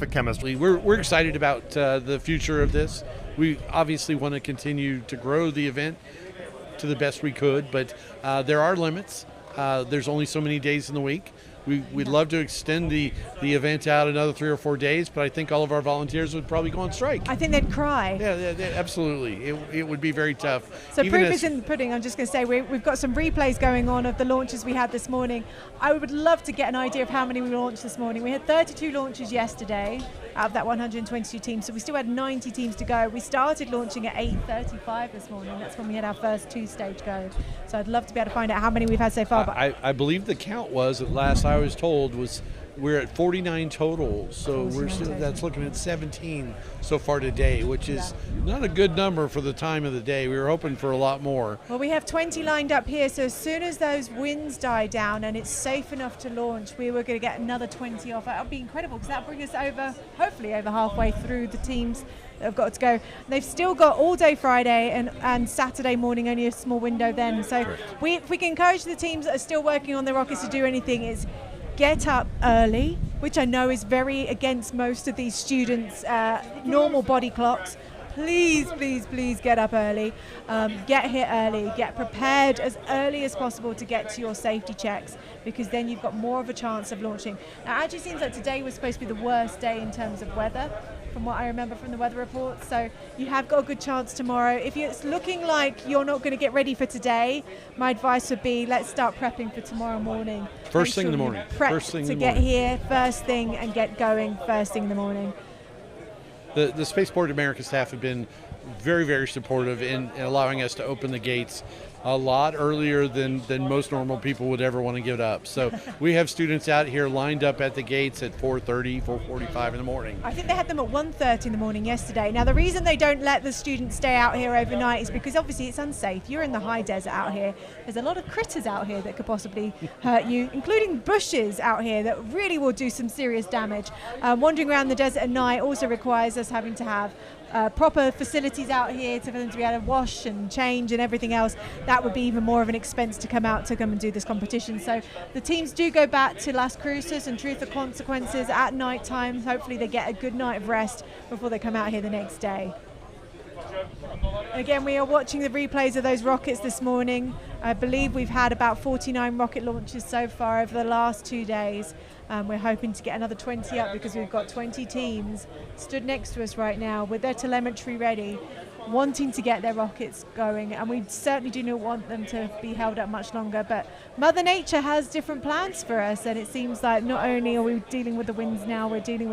terrific chemistry. We're excited about the future of this. We obviously want to continue to grow the event to the best we could, but there are limits. There's only so many days in the week. We'd love to extend the event out another 3 or 4 days, but I think all of our volunteers would probably go on strike. I think they'd cry. Yeah, absolutely. It would be very tough. So proof is in the pudding. I'm just going to say we've got some replays going on of the launches we had this morning. I would love to get an idea of how many we launched this morning. We had 32 launches yesterday out of that 122 teams, so we still had 90 teams to go. We started launching at 8:35 this morning. That's when we had our first 2-stage go. So I'd love to be able to find out how many we've had so far. I believe the count was, at last I was told, was we're at 49 total. So that's looking at 17 so far today, which is not a good number for the time of the day. We were hoping for a lot more. Well, we have 20 lined up here, so as soon as those winds die down and it's safe enough to launch, we were going to get another 20 off. That would be incredible, because that will bring us hopefully over halfway through the teams that have got to go. They've still got all day Friday and Saturday morning, only a small window then. So if we can encourage the teams that are still working on their rockets to do anything, is get up early, which I know is very against most of these students' normal body clocks. Please, please, please get up early. Get here early. Get prepared as early as possible to get to your safety checks, because then you've got more of a chance of launching. Now, it actually seems like today was supposed to be the worst day in terms of weather, from what I remember from the weather report. So you have got a good chance tomorrow. If it's looking like you're not going to get ready for today, my advice would be, let's start prepping for tomorrow morning. First thing in the morning. First thing to get here first thing and get going first thing in the morning. The Spaceport America staff have been very, very supportive in allowing us to open the gates a lot earlier than most normal people would ever want to give it up. So we have students out here lined up at the gates at 4:30, 4:45 in the morning. I think they had them at 1:30 in the morning yesterday. Now, the reason they don't let the students stay out here overnight is because obviously it's unsafe. You're in the high desert out here. There's a lot of critters out here that could possibly hurt you, including bushes out here that really will do some serious damage. Wandering around the desert at night also requires us having to have proper facilities out here for them to be able to wash and change and everything else. That would be even more of an expense to come and do this competition. So the teams do go back to Las Cruces and Truth or Consequences at night time. Hopefully they get a good night of rest before they come out here the next day. Again, we are watching the replays of those rockets this morning. I believe we've had about 49 rocket launches so far over the last 2 days. We're hoping to get another 20 up, because we've got 20 teams stood next to us right now with their telemetry ready, wanting to get their rockets going, and we certainly do not want them to be held up much longer. But Mother Nature has different plans for us, and it seems like not only are we dealing with the winds now, we're dealing with